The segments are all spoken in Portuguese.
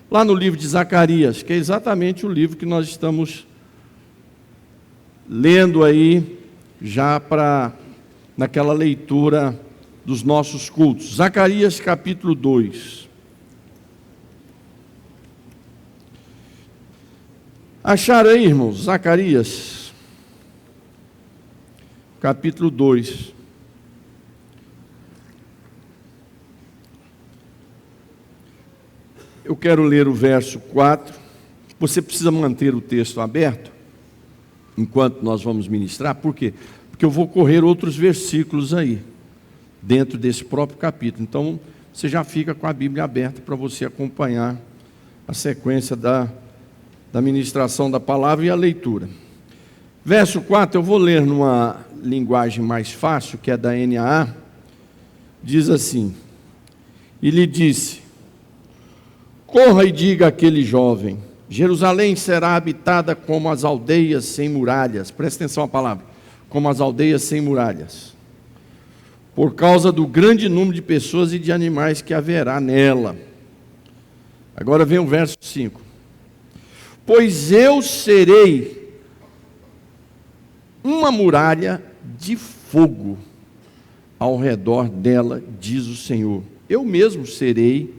lá no livro de Zacarias, que é exatamente o livro que nós estamos lendo aí, já naquela leitura dos nossos cultos. Zacarias capítulo 2. Acharam aí, irmãos? Zacarias capítulo 2. Eu quero ler o verso 4. Você precisa manter o texto aberto enquanto nós vamos ministrar. Por quê? Porque eu vou correr outros versículos aí, dentro desse próprio capítulo. Então, você já fica com a Bíblia aberta para você acompanhar a sequência da ministração da palavra e a leitura. Verso 4, eu vou ler numa linguagem mais fácil, que é da NAA. Diz assim: e lhe disse: corra e diga àquele jovem, Jerusalém será habitada como as aldeias sem muralhas. Presta atenção à palavra, como as aldeias sem muralhas, por causa do grande número de pessoas e de animais que haverá nela. Agora vem o verso 5. Pois eu serei uma muralha de fogo ao redor dela, diz o Senhor. Eu mesmo serei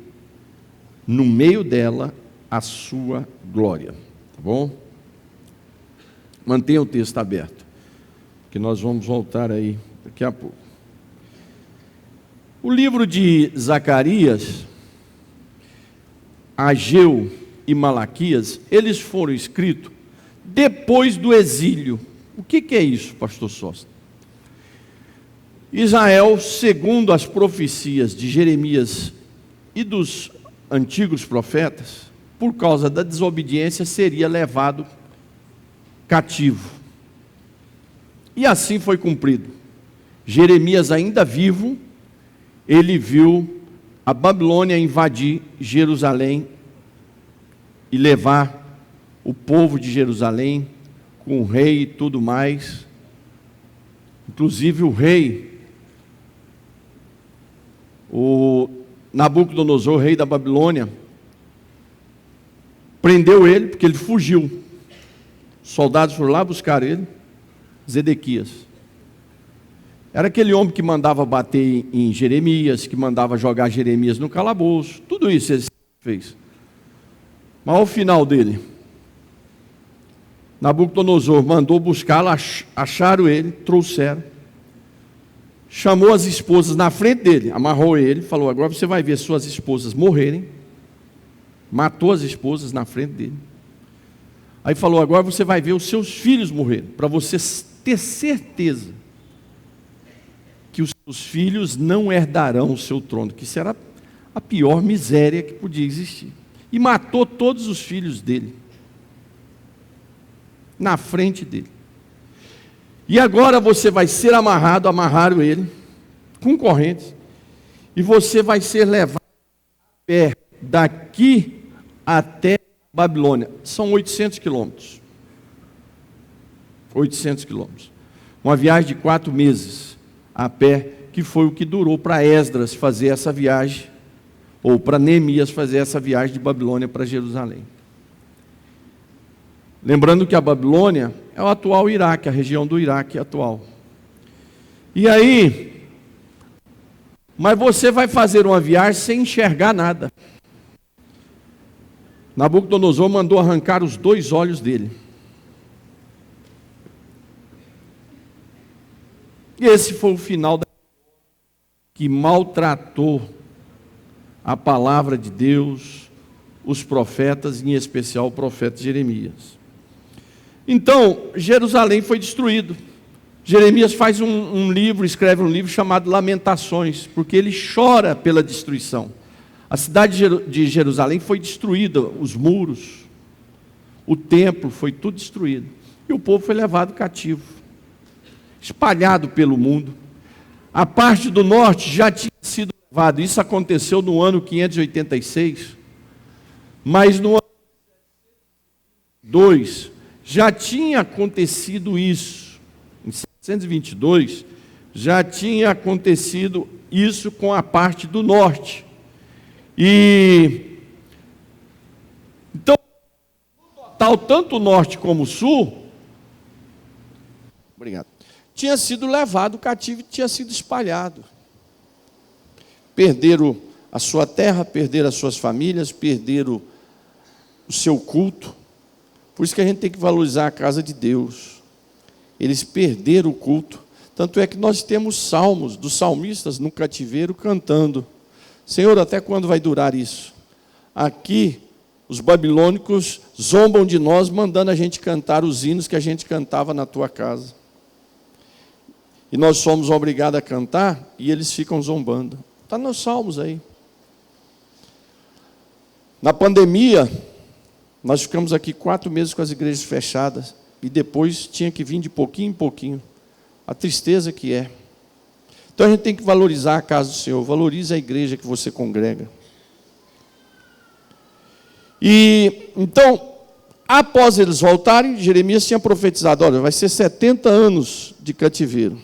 no meio dela a sua glória. Tá bom? Mantenha o texto aberto, que nós vamos voltar aí daqui a pouco. O livro de Zacarias, Ageu e Malaquias, eles foram escritos depois do exílio. O que é isso, pastor Sosta? Israel, segundo as profecias de Jeremias e dos antigos profetas, por causa da desobediência, seria levado cativo. E assim foi cumprido. Jeremias, ainda vivo, ele viu a Babilônia invadir Jerusalém e levar o povo de Jerusalém com o rei e tudo mais. Inclusive o rei, o Nabucodonosor, rei da Babilônia, prendeu ele porque ele fugiu. Soldados foram lá buscar ele. Zedequias era aquele homem que mandava bater em Jeremias, que mandava jogar Jeremias no calabouço. Tudo isso ele fez. Mas ao final dele, Nabucodonosor mandou buscá-lo, acharam ele, trouxeram, chamou as esposas na frente dele, amarrou ele, falou: agora você vai ver suas esposas morrerem. Matou as esposas na frente dele. Aí falou: agora você vai ver os seus filhos morrerem, para você ter certeza que os seus filhos não herdarão o seu trono, que isso era a pior miséria que podia existir. E matou todos os filhos dele, na frente dele. E agora você vai ser amarrado, amarraram ele, com correntes, e você vai ser levado a pé, daqui até Babilônia. São 800 quilômetros. 800 quilômetros. Uma viagem de 4 meses a pé, que foi o que durou para Esdras fazer essa viagem, ou para Neemias fazer essa viagem de Babilônia para Jerusalém. Lembrando que a Babilônia é o atual Iraque, a região do Iraque atual. E aí, mas você vai fazer uma viagem sem enxergar nada. Nabucodonosor mandou arrancar os 2 olhos dele. E esse foi o final que maltratou a palavra de Deus, os profetas, em especial o profeta Jeremias. Então, Jerusalém foi destruído. Jeremias faz um livro, escreve um livro chamado Lamentações, porque ele chora pela destruição. A cidade de Jerusalém foi destruída, os muros, o templo, foi tudo destruído. E o povo foi levado cativo, espalhado pelo mundo. A parte do norte já tinha sido levado. Isso aconteceu no ano 586, mas no ano 2 já tinha acontecido isso. Em 722 já tinha acontecido isso com a parte do norte. E Israel, tanto o norte como o sul, obrigado, tinha sido levado cativo e tinha sido espalhado. Perderam a sua terra, perderam as suas famílias, perderam o seu culto. Por isso que a gente tem que valorizar a casa de Deus. Eles perderam o culto. Tanto é que nós temos salmos dos salmistas no cativeiro cantando: Senhor, até quando vai durar isso? Aqui, os babilônicos zombam de nós, mandando a gente cantar os hinos que a gente cantava na tua casa. E nós somos obrigados a cantar e eles ficam zombando. Está nos salmos aí. Na pandemia, nós ficamos aqui 4 meses com as igrejas fechadas e depois tinha que vir de pouquinho em pouquinho. A tristeza que é. Então a gente tem que valorizar a casa do Senhor, valorize a igreja que você congrega. E então, após eles voltarem, Jeremias tinha profetizado: olha, vai ser 70 anos de cativeiro.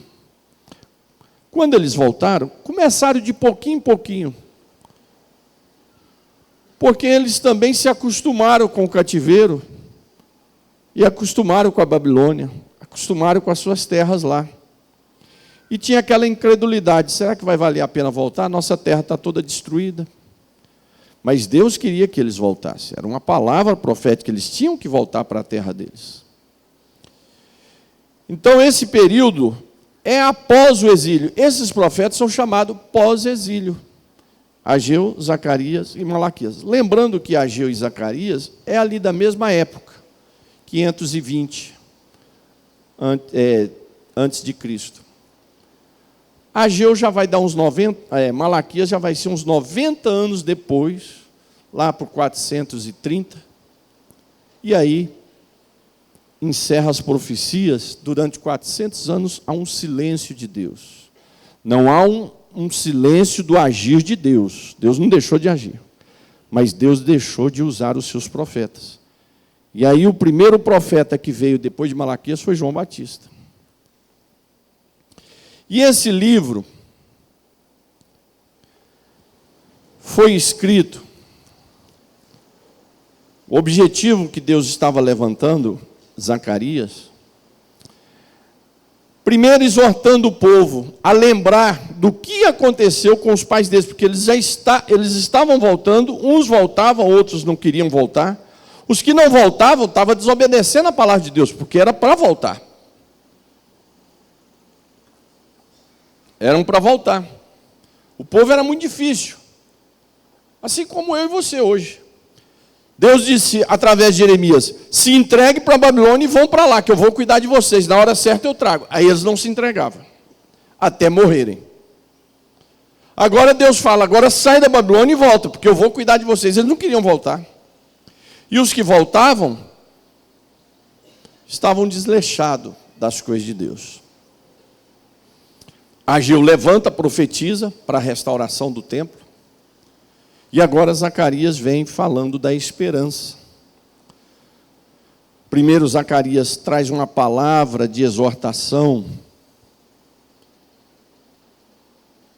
Quando eles voltaram, começaram de pouquinho em pouquinho. Porque eles também se acostumaram com o cativeiro e acostumaram com a Babilônia, acostumaram com as suas terras lá. E tinha aquela incredulidade: será que vai valer a pena voltar? Nossa terra está toda destruída. Mas Deus queria que eles voltassem. Era uma palavra profética, eles tinham que voltar para a terra deles. Então esse período é após o exílio. Esses profetas são chamados pós-exílio: Ageu, Zacarias e Malaquias. Lembrando que Ageu e Zacarias é ali da mesma época, 520 antes de Cristo. Ageu já vai dar uns 90, Malaquias já vai ser uns 90 anos depois, lá por 430. E aí encerra as profecias. Durante 400 anos há um silêncio de Deus. Não há um silêncio do agir de Deus. Deus não deixou de agir, mas Deus deixou de usar os seus profetas. E aí o primeiro profeta que veio depois de Malaquias foi João Batista. E esse livro foi escrito, o objetivo que Deus estava levantando, Zacarias, primeiro exortando o povo a lembrar do que aconteceu com os pais deles, porque eles estavam voltando, uns voltavam, outros não queriam voltar. Os que não voltavam estavam desobedecendo a palavra de Deus, porque era para voltar. Eram para voltar. O povo era muito difícil, assim como eu e você hoje. Deus disse através de Jeremias: se entregue para a Babilônia e vão para lá, que eu vou cuidar de vocês, na hora certa eu trago. Aí eles não se entregavam, até morrerem. Agora Deus fala: agora sai da Babilônia e volta, porque eu vou cuidar de vocês. Eles não queriam voltar. E os que voltavam estavam desleixados das coisas de Deus. Ageu levanta, profetiza para a restauração do templo. E agora Zacarias vem falando da esperança. Primeiro Zacarias traz uma palavra de exortação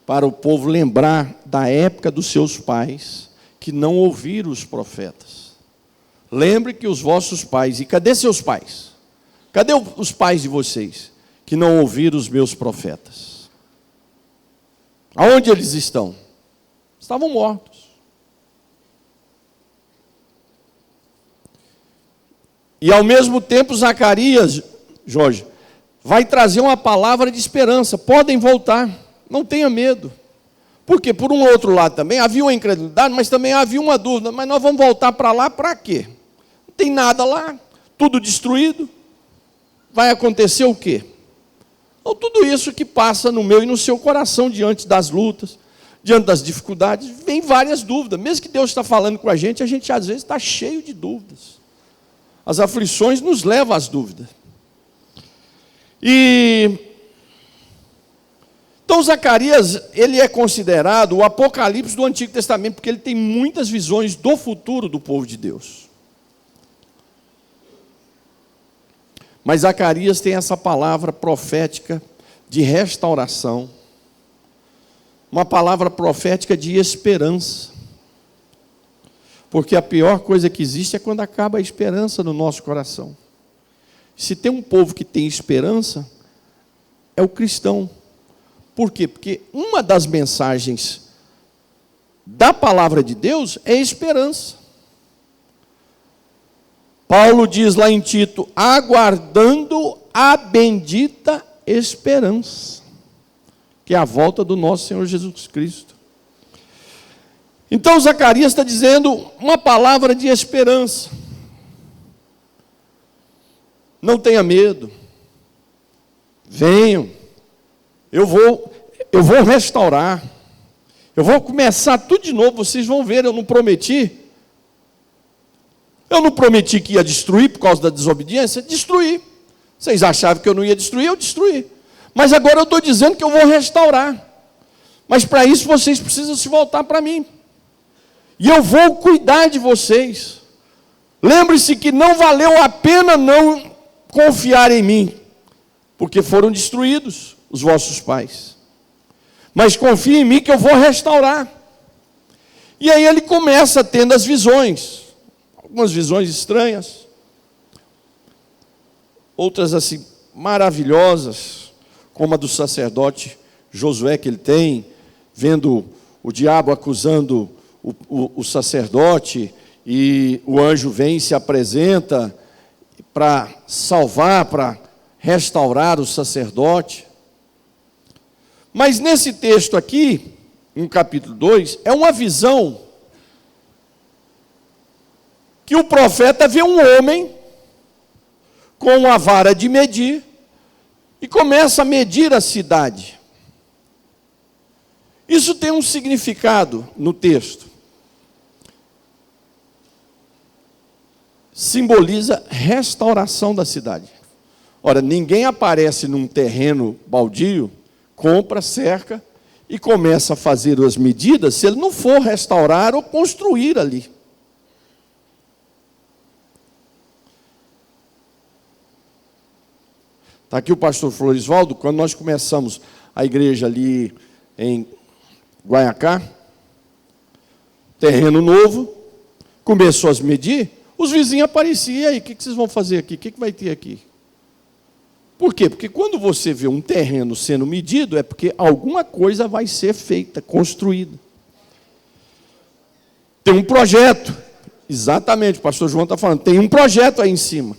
para o povo lembrar da época dos seus pais, que não ouviram os profetas. Lembre que os vossos pais, e cadê seus pais? Cadê os pais de vocês que não ouviram os meus profetas? Aonde eles estão? Estavam mortos. E ao mesmo tempo Zacarias, Jorge, vai trazer uma palavra de esperança. Podem voltar, não tenha medo. Porque por um outro lado também havia uma incredulidade, mas também havia uma dúvida: mas nós vamos voltar para lá para quê? Não tem nada lá, tudo destruído. Vai acontecer o quê? Então, tudo isso que passa no meu e no seu coração diante das lutas, diante das dificuldades, vem várias dúvidas. Mesmo que Deus está falando com a gente às vezes está cheio de dúvidas. As aflições nos levam às dúvidas. Então Zacarias, ele é considerado o Apocalipse do Antigo Testamento, porque ele tem muitas visões do futuro do povo de Deus. Mas Zacarias tem essa palavra profética de restauração, uma palavra profética de esperança. Porque a pior coisa que existe é quando acaba a esperança no nosso coração. Se tem um povo que tem esperança, é o cristão. Por quê? Porque uma das mensagens da palavra de Deus é esperança. Paulo diz lá em Tito, aguardando a bendita esperança, que é a volta do nosso Senhor Jesus Cristo. Então Zacarias está dizendo uma palavra de esperança. Não tenha medo. Venham. Eu vou restaurar. Eu vou começar tudo de novo, vocês vão ver, eu não prometi. Eu não prometi que ia destruir por causa da desobediência, destruí. Vocês achavam que eu não ia destruir, eu destruí. Mas agora eu estou dizendo que eu vou restaurar. Mas para isso vocês precisam se voltar para mim. E eu vou cuidar de vocês. Lembre-se que não valeu a pena não confiar em mim, porque foram destruídos os vossos pais. Mas confie em mim que eu vou restaurar. E aí ele começa tendo as visões. Algumas visões estranhas. Outras assim, maravilhosas. Como a do sacerdote Josué que ele tem. Vendo o diabo acusando o sacerdote. E o anjo vem e se apresenta para salvar, para restaurar o sacerdote. Mas nesse texto aqui, no capítulo 2, é uma visão que o profeta vê um homem com uma vara de medir e começa a medir a cidade. Isso tem um significado no texto. Simboliza restauração da cidade. Ora, ninguém aparece num terreno baldio, compra, cerca e começa a fazer as medidas se ele não for restaurar ou construir ali. Está aqui o pastor Florisvaldo, quando nós começamos a igreja ali em Guaiacá, terreno novo, começou a se medir, os vizinhos apareciam, e aí, o que vocês vão fazer aqui? O que vai ter aqui? Por quê? Porque quando você vê um terreno sendo medido, é porque alguma coisa vai ser feita, construída. Tem um projeto, exatamente, o pastor João está falando, tem um projeto aí em cima.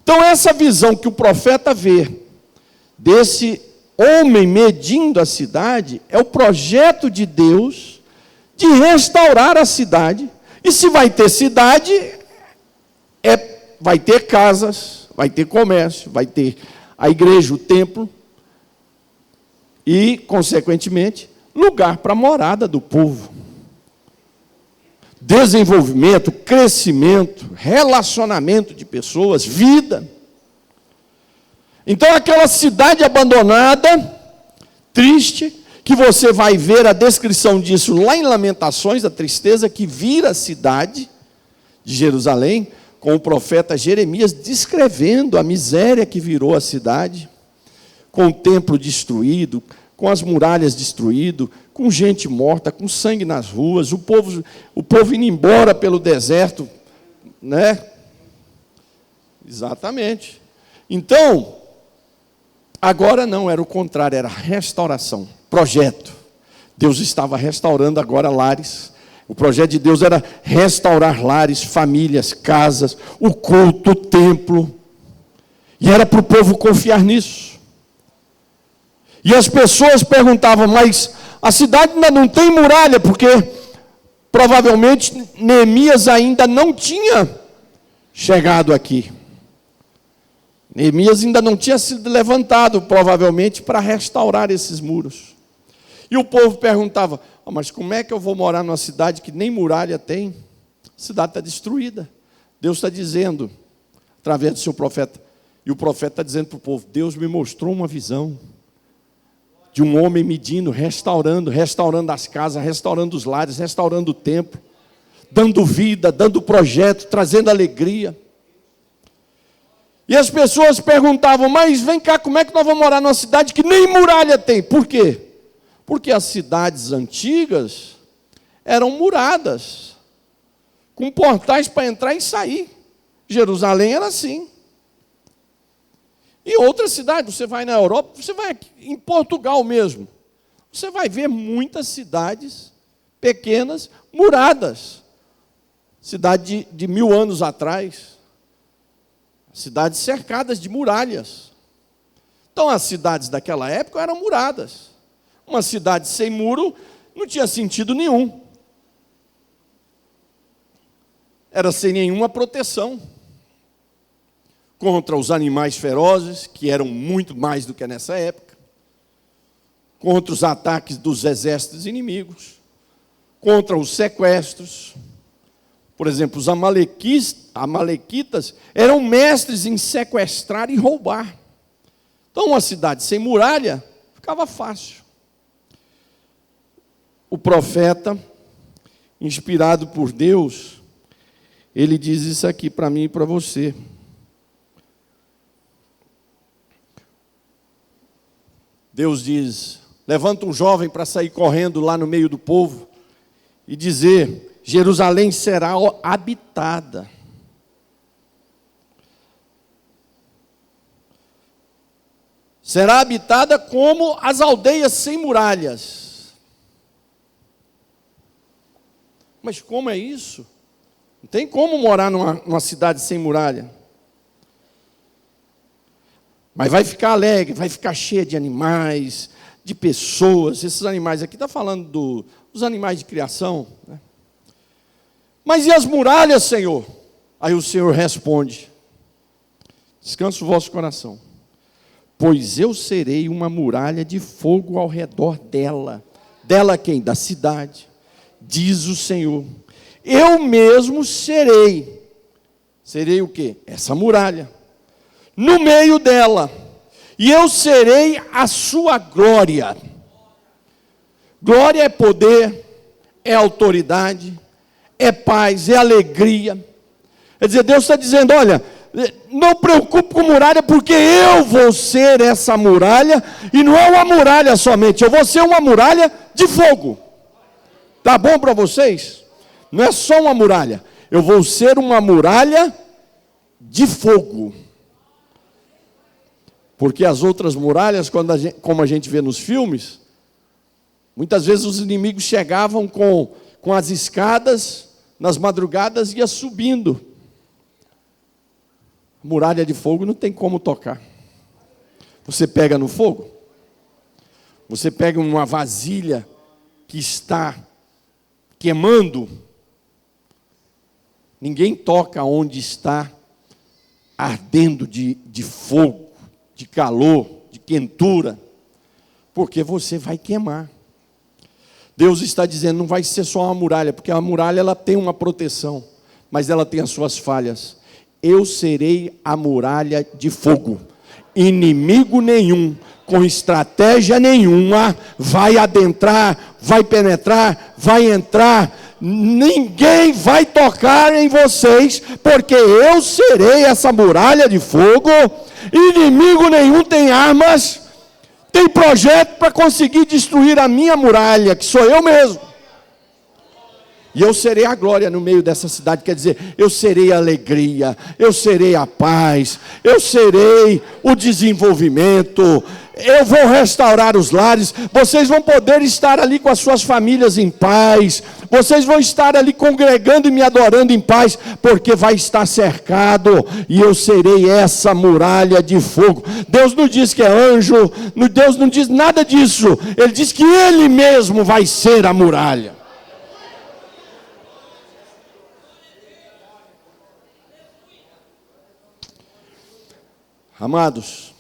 Então essa visão que o profeta vê, desse homem medindo a cidade, é o projeto de Deus, de restaurar a cidade, e se vai ter cidade, vai ter casas, vai ter comércio, vai ter a igreja, o templo, e, consequentemente, lugar para a morada do povo. Desenvolvimento, crescimento, relacionamento de pessoas, vida. Então, aquela cidade abandonada, triste, que você vai ver a descrição disso lá em Lamentações, a tristeza que vira a cidade de Jerusalém, com o profeta Jeremias descrevendo a miséria que virou a cidade, com o templo destruído, com as muralhas destruídas, com gente morta, com sangue nas ruas, o povo indo embora pelo deserto, né? Exatamente. Então, agora não, era o contrário, era restauração, projeto. Deus estava restaurando agora lares. O projeto de Deus era restaurar lares, famílias, casas, o culto, o templo. E era para o povo confiar nisso. E as pessoas perguntavam, mas a cidade ainda não tem muralha, porque provavelmente Neemias ainda não tinha chegado aqui. Neemias ainda não tinha sido levantado, provavelmente, para restaurar esses muros. E o povo perguntava, mas como é que eu vou morar numa cidade que nem muralha tem? A cidade está destruída. Deus está dizendo, através do seu profeta, e o profeta está dizendo para o povo, Deus me mostrou uma visão de um homem medindo, restaurando as casas, restaurando os lares, restaurando o templo, dando vida, dando projeto, trazendo alegria. E as pessoas perguntavam, mas vem cá, como é que nós vamos morar numa cidade que nem muralha tem? Por quê? Porque as cidades antigas eram muradas. com portais para entrar e sair. Jerusalém era assim. E outras cidades, você vai na Europa, você vai em Portugal mesmo, você vai ver muitas cidades pequenas, muradas. Cidade de 1000 anos atrás, cidades cercadas de muralhas. Então, as cidades daquela época eram muradas. Uma cidade sem muro não tinha sentido nenhum. Era sem nenhuma proteção contra os animais ferozes, que eram muito mais do que nessa época, contra os ataques dos exércitos inimigos, contra os sequestros. Por exemplo, os amalequitas eram mestres em sequestrar e roubar. Então, uma cidade sem muralha ficava fácil. O profeta, inspirado por Deus, ele diz isso aqui para mim e para você. Deus diz: levanta um jovem para sair correndo lá no meio do povo e dizer: Jerusalém será habitada. Será habitada como as aldeias sem muralhas. Mas como é isso? Não tem como morar numa cidade sem muralha. Mas vai ficar alegre, vai ficar cheia de animais, de pessoas. Esses animais aqui, está falando dos animais de criação, né? Mas e as muralhas, Senhor? Aí o Senhor responde: descansa o vosso coração, pois eu serei uma muralha de fogo ao redor dela. Dela quem? Da cidade. Diz o Senhor: eu mesmo serei. Serei o quê? Essa muralha. No meio dela. E eu serei a sua glória. Glória é poder, é autoridade, é paz, é alegria. Quer dizer, Deus está dizendo: olha, não preocupe com muralha, porque eu vou ser essa muralha, e não é uma muralha somente, eu vou ser uma muralha de fogo. Tá bom para vocês? Não é só uma muralha, eu vou ser uma muralha de fogo. Porque as outras muralhas, como a gente vê nos filmes, muitas vezes os inimigos chegavam com as escadas, nas madrugadas, ia subindo. Muralha de fogo não tem como tocar. Você pega no fogo, você pega uma vasilha que está queimando, ninguém toca onde está ardendo de fogo, de calor, de quentura, porque você vai queimar. Deus está dizendo: não vai ser só uma muralha, porque a muralha ela tem uma proteção, mas ela tem as suas falhas. Eu serei a muralha de fogo. Inimigo nenhum, com estratégia nenhuma, vai adentrar, vai penetrar, vai entrar. Ninguém vai tocar em vocês, porque eu serei essa muralha de fogo. Inimigo nenhum tem armas, tem projeto para conseguir destruir a minha muralha, que sou eu mesmo. E eu serei a glória no meio dessa cidade, quer dizer, eu serei a alegria, eu serei a paz, eu serei o desenvolvimento, eu vou restaurar os lares, vocês vão poder estar ali com as suas famílias em paz, vocês vão estar ali congregando e me adorando em paz, porque vai estar cercado, e eu serei essa muralha de fogo. Deus não diz que é anjo, Deus não diz nada disso, Ele diz que Ele mesmo vai ser a muralha. Amados,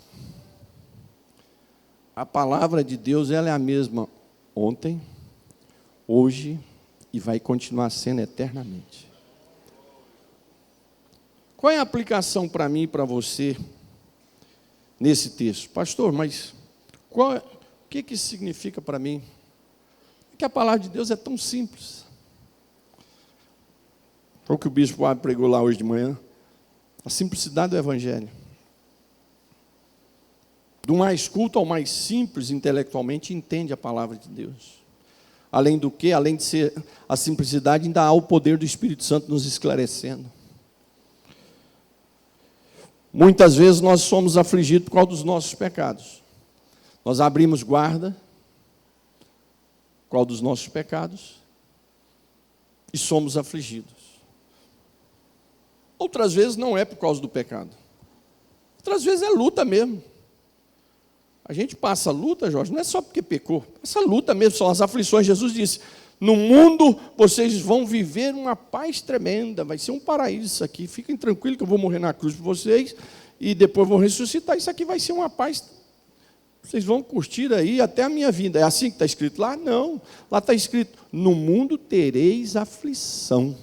a palavra de Deus ela é a mesma ontem, hoje e vai continuar sendo eternamente. Qual é a aplicação para mim e para você nesse texto? Pastor, mas o que isso significa para mim? É que a palavra de Deus é tão simples. Foi o que o bispo pregou lá hoje de manhã. A simplicidade do Evangelho. Do mais culto ao mais simples intelectualmente entende a palavra de Deus. Além do que, além de ser a simplicidade, ainda há o poder do Espírito Santo nos esclarecendo. Muitas vezes nós somos afligidos por causa dos nossos pecados. Nós abrimos guarda por causa dos nossos pecados e somos afligidos. Outras vezes não é por causa do pecado. Outras vezes é luta mesmo. A gente passa luta, Jorge, não é só porque pecou. Essa luta mesmo, são as aflições. Jesus disse, no mundo vocês vão viver uma paz tremenda, vai ser um paraíso isso aqui. Fiquem tranquilos que eu vou morrer na cruz por vocês e depois vou ressuscitar. Isso aqui vai ser uma paz. Vocês vão curtir aí até a minha vinda. É assim que está escrito lá? Não. Lá está escrito, no mundo tereis aflição.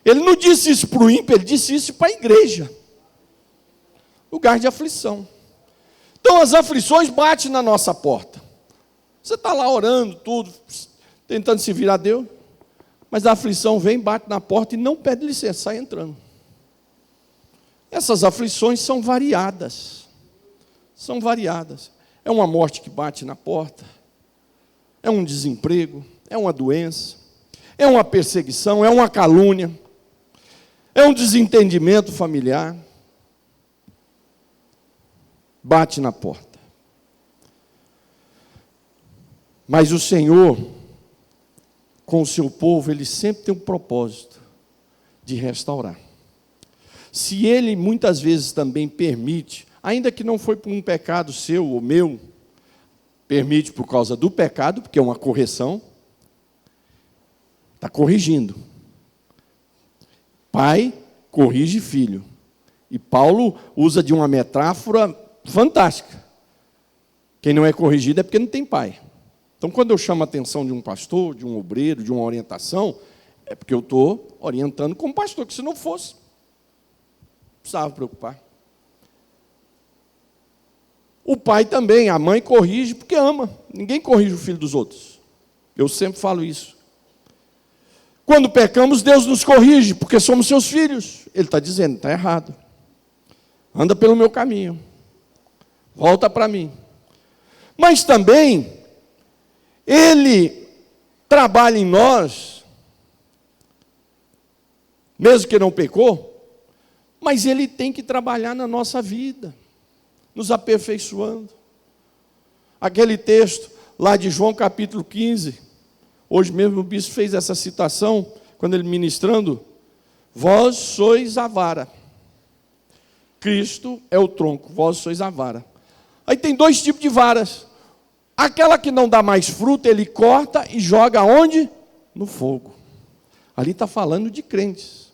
Ele não disse isso para o ímpio, ele disse isso para a igreja. Lugar de aflição. Então as aflições batem na nossa porta. Você está lá orando, tudo, tentando se virar a Deus, mas a aflição vem, bate na porta e não pede licença, sai entrando. Essas aflições são variadas. São variadas. É uma morte que bate na porta, é um desemprego, é uma doença, é uma perseguição, é uma calúnia, é um desentendimento familiar. Bate na porta. Mas o Senhor, com o seu povo, Ele sempre tem um propósito de restaurar. Se Ele muitas vezes também permite, ainda que não foi por um pecado seu ou meu, permite por causa do pecado, porque é uma correção, está corrigindo. Pai corrige filho. E Paulo usa de uma metáfora fantástica. Quem não é corrigido é porque não tem pai. Então, quando eu chamo a atenção de um pastor, de um obreiro, de uma orientação, é porque eu estou orientando como pastor, que se não fosse, não precisava preocupar. O pai também, a mãe corrige porque ama. Ninguém corrige o filho dos outros. Eu sempre falo isso. Quando pecamos, Deus nos corrige, porque somos seus filhos. Ele está dizendo, está errado. Anda pelo meu caminho. Volta para mim. Mas também, Ele trabalha em nós, mesmo que não pecou, mas Ele tem que trabalhar na nossa vida, nos aperfeiçoando. Aquele texto lá de João capítulo 15, hoje mesmo o bispo fez essa citação, quando ele ministrando, vós sois a vara, Cristo é o tronco, vós sois a vara. Aí tem dois tipos de varas. Aquela que não dá mais fruto, ele corta e joga onde? No fogo. Ali está falando de crentes.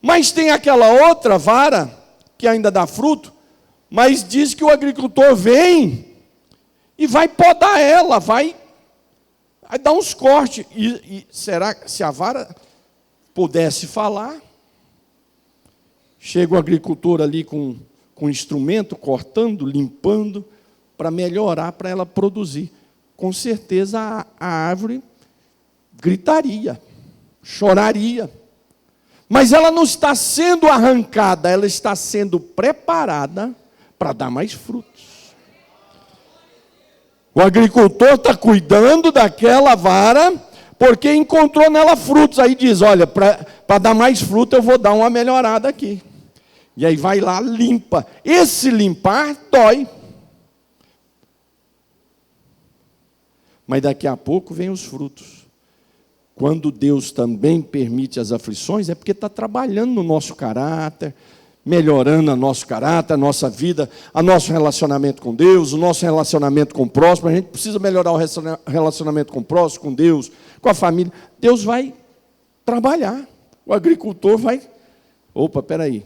Mas tem aquela outra vara, que ainda dá fruto, mas diz que o agricultor vem e vai podar ela, vai dar uns cortes. E será que se a vara pudesse falar, chega o agricultor ali com um instrumento, cortando, limpando, para melhorar, para ela produzir. Com certeza a árvore gritaria, choraria. Mas ela não está sendo arrancada, ela está sendo preparada para dar mais frutos. O agricultor está cuidando daquela vara, porque encontrou nela frutos. Aí diz, olha, para dar mais fruto eu vou dar uma melhorada aqui. E aí vai lá, limpa. Esse limpar dói. Mas daqui a pouco vem os frutos. Quando Deus também permite as aflições, é porque está trabalhando no nosso caráter, melhorando o nosso caráter, a nossa vida, o nosso relacionamento com Deus, o nosso relacionamento com o próximo. A gente precisa melhorar o relacionamento com o próximo, com Deus, com a família. Deus vai trabalhar. O agricultor vai... Opa, espera aí.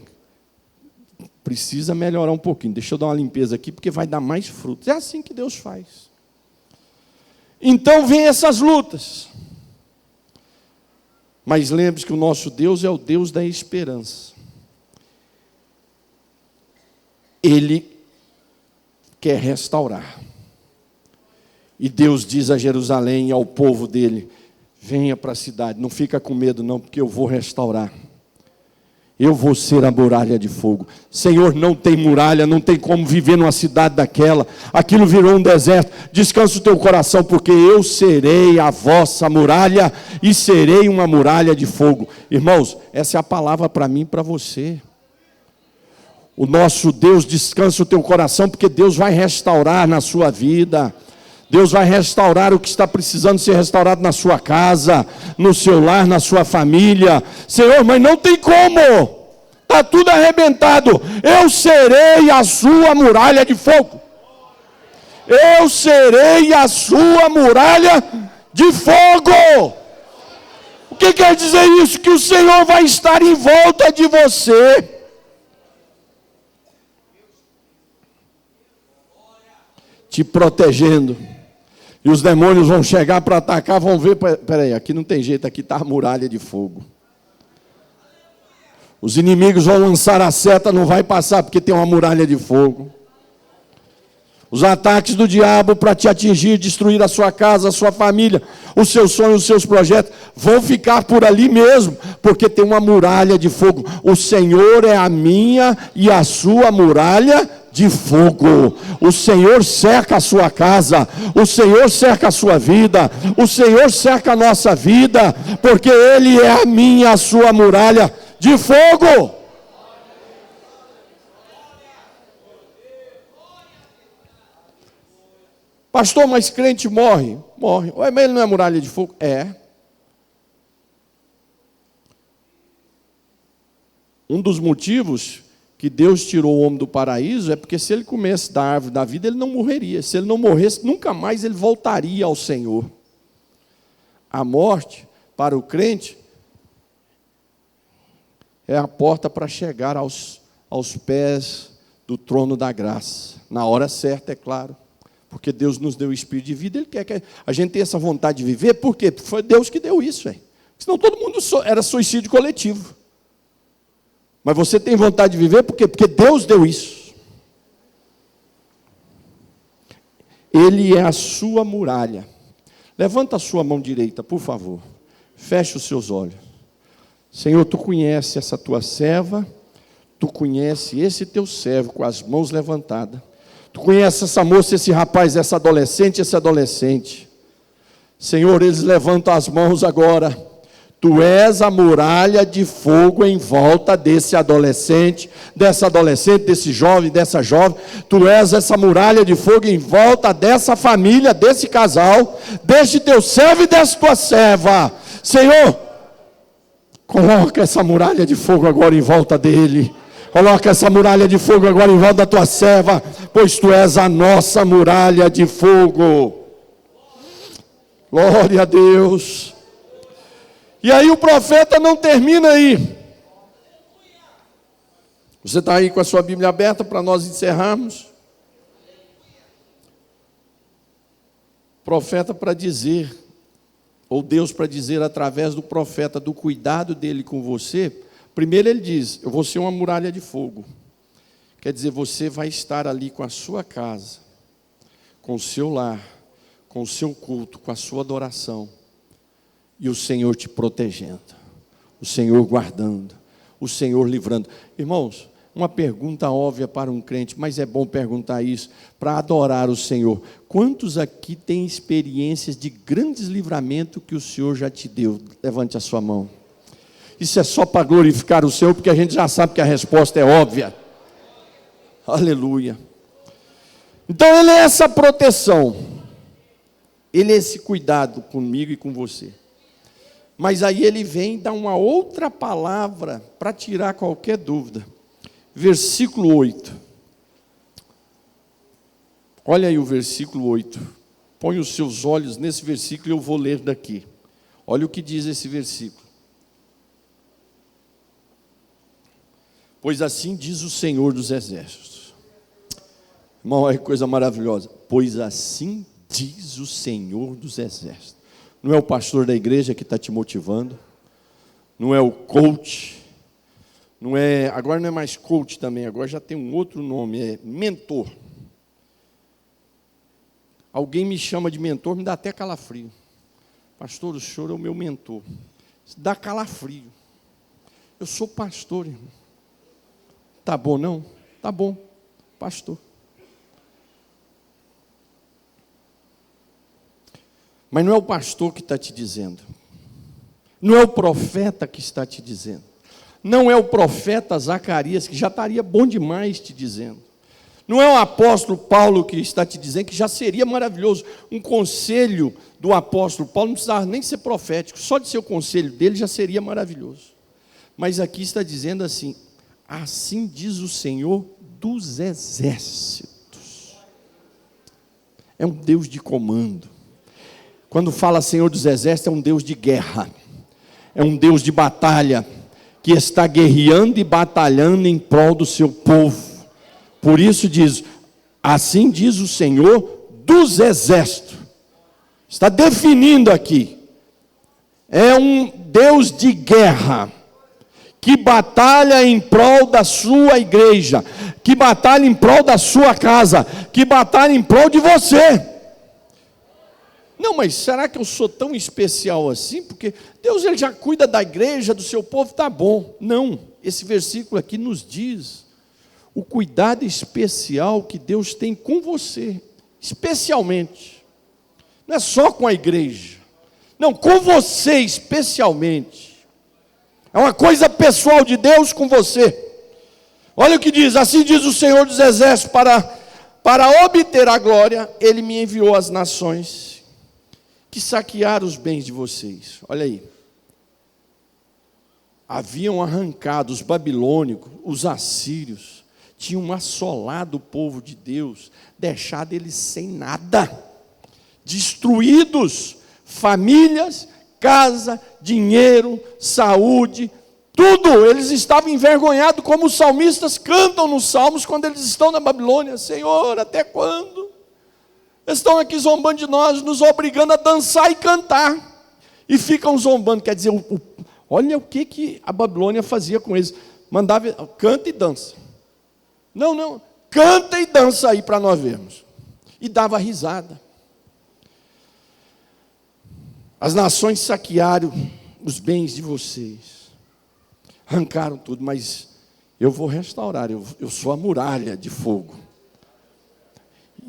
Precisa melhorar um pouquinho. Deixa eu dar uma limpeza aqui, porque vai dar mais frutos. É assim que Deus faz. Então, vem essas lutas. Mas lembre-se que o nosso Deus é o Deus da esperança. Ele quer restaurar. E Deus diz a Jerusalém e ao povo dele, venha para a cidade, não fica com medo não, porque eu vou restaurar. Eu vou ser a muralha de fogo. Senhor, não tem muralha, não tem como viver numa cidade daquela. Aquilo virou um deserto. Descansa o teu coração, porque eu serei a vossa muralha e serei uma muralha de fogo. Irmãos, essa é a palavra para mim e para você. O nosso Deus, descansa o teu coração, porque Deus vai restaurar na sua vida. Deus vai restaurar o que está precisando ser restaurado na sua casa, no seu lar, na sua família. Senhor, mas não tem como. Está tudo arrebentado. Eu serei a sua muralha de fogo. Eu serei a sua muralha de fogo. O que quer dizer isso? Que o Senhor vai estar em volta de você. Te protegendo. E os demônios vão chegar para atacar, vão ver, peraí, aqui não tem jeito, aqui está a muralha de fogo. Os inimigos vão lançar a seta, não vai passar, porque tem uma muralha de fogo. Os ataques do diabo para te atingir, destruir a sua casa, a sua família, os seus sonhos, os seus projetos, vão ficar por ali mesmo, porque tem uma muralha de fogo. O Senhor é a minha e a sua muralha de fogo. O Senhor cerca a sua casa, o Senhor cerca a sua vida, o Senhor cerca a nossa vida, porque Ele é a minha, a sua muralha de fogo. Pastor, mas crente morre? Morre. Ué, mas ele não é muralha de fogo? É. Um dos motivos que Deus tirou o homem do paraíso é porque se ele comesse da árvore da vida, ele não morreria. Se ele não morresse, nunca mais ele voltaria ao Senhor. A morte, para o crente, é a porta para chegar aos pés do trono da graça. Na hora certa, é claro. Porque Deus nos deu o espírito de vida, Ele quer que a gente tenha essa vontade de viver. Por quê? Porque foi Deus que deu isso. Senão todo mundo era suicídio coletivo. Mas você tem vontade de viver por quê? Porque Deus deu isso. Ele é a sua muralha. Levanta a sua mão direita, por favor. Feche os seus olhos. Senhor, Tu conhece essa Tua serva, Tu conhece esse Teu servo com as mãos levantadas. Tu conhece essa moça, esse rapaz, essa adolescente, esse adolescente. Senhor, eles levantam as mãos agora. Tu és a muralha de fogo em volta desse adolescente, dessa adolescente, desse jovem, dessa jovem. Tu és essa muralha de fogo em volta dessa família, desse casal, deste teu servo e dessa tua serva. Senhor, coloca essa muralha de fogo agora em volta dele. Coloca essa muralha de fogo agora em volta da tua serva, pois tu és a nossa muralha de fogo. Glória a Deus. E aí o profeta não termina aí. Você está aí com a sua Bíblia aberta para nós encerrarmos? Profeta para dizer, ou Deus para dizer através do profeta, do cuidado dele com você. Primeiro ele diz, eu vou ser uma muralha de fogo. Quer dizer, você vai estar ali com a sua casa, com o seu lar, com o seu culto, com a sua adoração. E o Senhor te protegendo, o Senhor guardando, o Senhor livrando. Irmãos, uma pergunta óbvia para um crente, mas é bom perguntar isso, para adorar o Senhor. Quantos aqui têm experiências de grandes livramentos que o Senhor já te deu? Levante a sua mão. Isso é só para glorificar o Senhor, porque a gente já sabe que a resposta é óbvia. Aleluia. Então Ele é essa proteção, Ele é esse cuidado comigo e com você. Mas aí Ele vem dar uma outra palavra para tirar qualquer dúvida. Versículo 8. Olha aí o versículo 8. Põe os seus olhos nesse versículo e eu vou ler daqui. Olha o que diz esse versículo. Pois assim diz o Senhor dos Exércitos. Irmão, olha que coisa maravilhosa. Pois assim diz o Senhor dos Exércitos. Não é o pastor da igreja que está te motivando. Não é o coach. Agora não é mais coach também. Agora já tem um outro nome. É mentor. Alguém me chama de mentor, me dá até calafrio. Pastor, o senhor é o meu mentor. Dá calafrio. Eu sou pastor, irmão. Tá bom, não? Tá bom, pastor. Mas não é o pastor que está te dizendo. Não é o profeta que está te dizendo. Não é o profeta Zacarias, que já estaria bom demais te dizendo. Não é o apóstolo Paulo que está te dizendo, que já seria maravilhoso. Um conselho do apóstolo Paulo não precisava nem ser profético. Só de ser o conselho dele já seria maravilhoso. Mas aqui está dizendo assim: assim diz o Senhor dos exércitos. É um Deus de comando. Quando fala Senhor dos exércitos, é um Deus de guerra. É um Deus de batalha, que está guerreando e batalhando em prol do seu povo. Por isso diz, assim diz o Senhor dos exércitos. Está definindo aqui. É um Deus de guerra, que batalha em prol da sua igreja, que batalha em prol da sua casa, que batalha em prol de você. Não, mas será que eu sou tão especial assim? Porque Deus ele já cuida da igreja, do seu povo, tá bom. Não, esse versículo aqui nos diz o cuidado especial que Deus tem com você, especialmente. Não é só com a igreja, não, com você especialmente. É uma coisa pessoal de Deus com você. Olha o que diz, assim diz o Senhor dos exércitos, para obter a glória, Ele me enviou às nações, que saquearam os bens de vocês. Olha aí. Haviam arrancado os babilônicos, os assírios, tinham assolado o povo de Deus, deixado eles sem nada, destruídos, famílias, casa, dinheiro, saúde, tudo. Eles estavam envergonhados, como os salmistas cantam nos salmos quando eles estão na Babilônia: Senhor, até quando? Eles estão aqui zombando de nós, nos obrigando a dançar e cantar. E ficam zombando. Quer dizer, olha o que a Babilônia fazia com eles. Mandava, canta e dança. Não, canta e dança aí para nós vermos. E dava risada. As nações saquearam os bens de vocês. Arrancaram tudo, mas eu vou restaurar. Eu sou a muralha de fogo.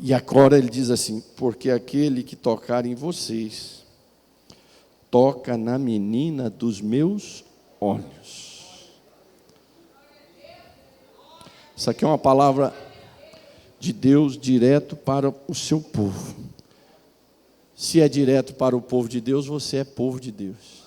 E agora ele diz assim: porque aquele que tocar em vocês, toca na menina dos meus olhos. Isso aqui é uma palavra de Deus direto para o seu povo. Se é direto para o povo de Deus, você é povo de Deus.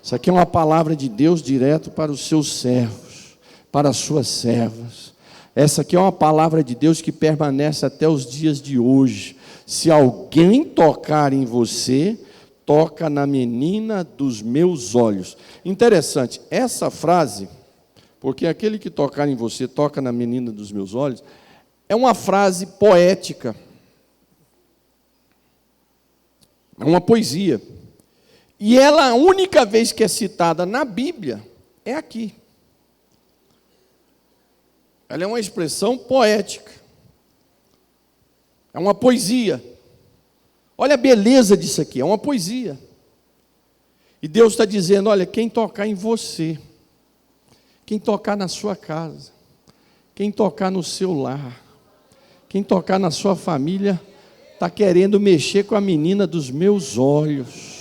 Isso aqui é uma palavra de Deus direto para os seus servos, para as suas servas. Essa aqui é uma palavra de Deus que permanece até os dias de hoje. Se alguém tocar em você, toca na menina dos meus olhos. Interessante, essa frase, porque aquele que tocar em você, toca na menina dos meus olhos, é uma frase poética. É uma poesia. E ela, a única vez que é citada na Bíblia, é aqui. Ela é uma expressão poética. É uma poesia. Olha a beleza disso aqui, é uma poesia. E Deus está dizendo, olha, quem tocar em você, quem tocar na sua casa, quem tocar no seu lar, quem tocar na sua família, está querendo mexer com a menina dos meus olhos.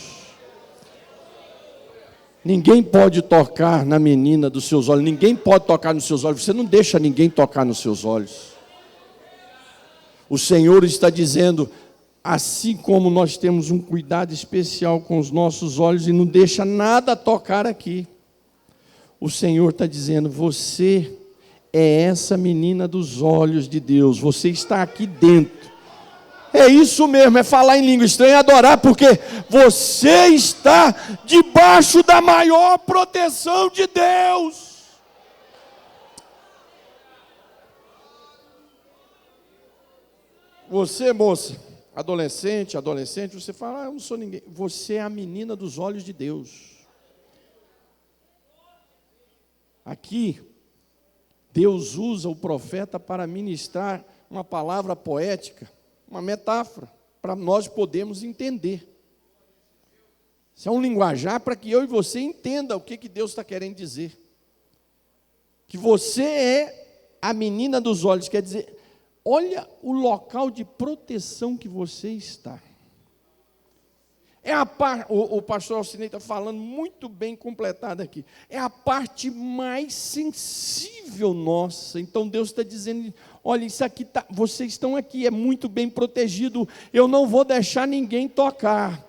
Ninguém pode tocar na menina dos seus olhos. Ninguém pode tocar nos seus olhos. Você não deixa ninguém tocar nos seus olhos. O Senhor está dizendo, assim como nós temos um cuidado especial com os nossos olhos e não deixa nada tocar aqui, o Senhor está dizendo, você é essa menina dos olhos de Deus. Você está aqui dentro. É isso mesmo, é falar em língua estranha e adorar, porque você está debaixo da maior proteção de Deus. Você, moça, adolescente, você fala, eu não sou ninguém. Você é a menina dos olhos de Deus. Aqui, Deus usa o profeta para ministrar uma palavra poética, uma metáfora, para nós podermos entender. Isso é um linguajar para que eu e você entenda o que Deus está querendo dizer. que você é a menina dos olhos, quer dizer, olha o local de proteção que você está. O pastor Alcinei está falando muito bem completado aqui. É a parte mais sensível nossa. Então Deus está dizendo, olha, isso aqui vocês estão aqui, é muito bem protegido. Eu não vou deixar ninguém tocar.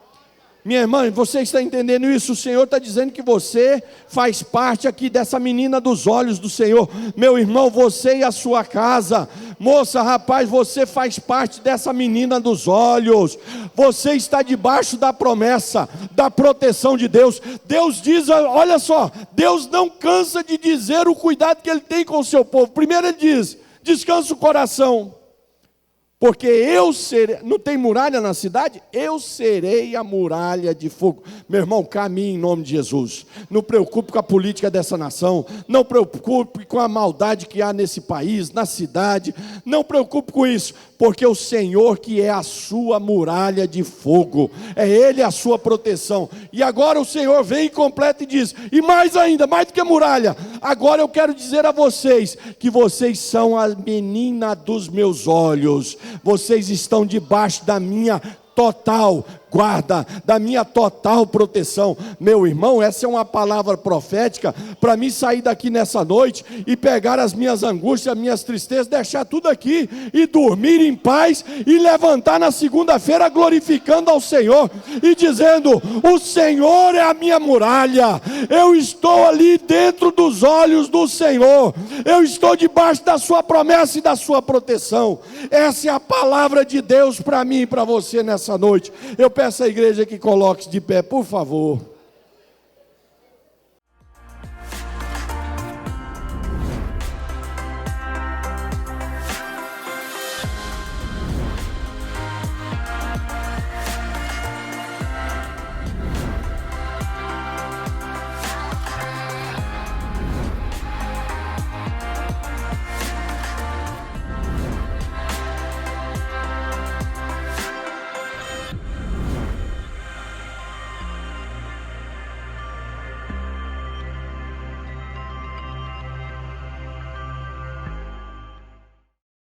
Minha irmã, você está entendendo isso? O Senhor está dizendo que você faz parte aqui dessa menina dos olhos do Senhor. Meu irmão, você e a sua casa. Moça, rapaz, você faz parte dessa menina dos olhos. Você está debaixo da promessa, da proteção de Deus. Deus diz, olha só, Deus não cansa de dizer o cuidado que Ele tem com o seu povo. Primeiro Ele diz, descansa o coração. Porque eu serei, não tem muralha na cidade? Eu serei a muralha de fogo. Meu irmão, caminhe em nome de Jesus. Não preocupe com a política dessa nação. Não preocupe com a maldade que há nesse país, na cidade. Não preocupe com isso. Porque o Senhor que é a sua muralha de fogo. É Ele a sua proteção. E agora o Senhor vem e completa e diz, e mais ainda, mais do que muralha. Agora eu quero dizer a vocês, que vocês são a menina dos meus olhos. Vocês estão debaixo da minha total guarda, da minha total proteção. Meu irmão, essa é uma palavra profética para mim sair daqui nessa noite e pegar as minhas angústias, as minhas tristezas, deixar tudo aqui e dormir em paz e levantar na segunda-feira glorificando ao Senhor e dizendo, o Senhor é a minha muralha, eu estou ali dentro dos olhos do Senhor, eu estou debaixo da sua promessa e da sua proteção. Essa é a palavra de Deus para mim e para você nessa noite. Eu peço à igreja que coloque-se de pé, por favor.